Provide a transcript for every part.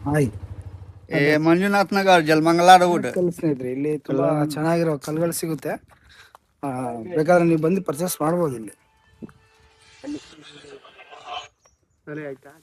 Hi Manjunath Nagar Jalamangala road. ಸ್ನೇಹಿತರೆ ಇಲ್ಲಿ ತುಂಬಾ ಚೆನ್ನಾಗಿರೋ ಕಲ್ಗಳು ಸಿಗುತ್ತೆ. ಬೇಕಾದ್ರೆ ನೀವು ಬಂದು ಪರ್ಚೇಸ್ ಮಾಡ್ಬೋದು ಇಲ್ಲಿ. ಸರಿ ಆಯ್ತಾ.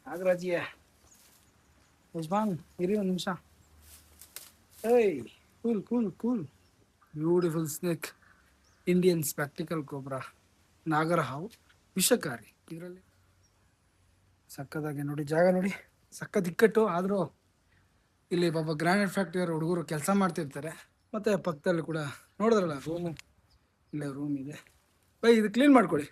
ನಾಗರಾಜಿಯ ಯಜಮಾನ್ ಇರಿ ಒಂದು ನಿಮಿಷ. ಏಯ್ cool cool cool. Beautiful snake, Indian spectacle cobra, ನಾಗರ ಹಾವು, ವಿಷಕಾರಿ. ಇದರಲ್ಲಿ ಸಕ್ಕದಾಗಿ ನೋಡಿ, ಜಾಗ ನೋಡಿ, ಸಕ್ಕತ್ ಇಕ್ಕಟ್ಟು. ಆದರೂ ಇಲ್ಲಿ ಪಾಪ ಗ್ರಾನೈಟ್ ಫ್ಯಾಕ್ಟ್ರಿಯವ್ರ ಹುಡುಗರು ಕೆಲಸ ಮಾಡ್ತಿರ್ತಾರೆ. ಮತ್ತು ಪಕ್ಕದಲ್ಲಿ ಕೂಡ ನೋಡಿದ್ರಲ್ಲ ರೂಮು, ಇಲ್ಲೇ ರೂಮ್ ಇದೆ. ಬೈ ಇದು ಕ್ಲೀನ್ ಮಾಡ್ಕೊಳ್ಳಿ.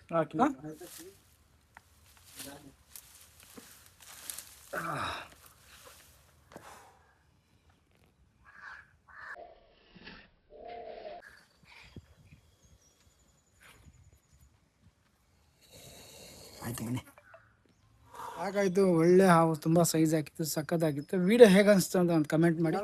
ಆಯ್ತು ಬನ್ನಿ. ಹಾಗಾಯಿತು, ಒಳ್ಳೆ ಹಾವು, ತುಂಬ ಸೈಜ್ ಆಗಿತ್ತು, ಸಕ್ಕತ್ತಾಗಿತ್ತು. ವಿಡಿಯೋ ಹೇಗೆ ಅನಿಸ್ತು ಅಂತ ಒಂದು ಕಮೆಂಟ್ ಮಾಡಿ.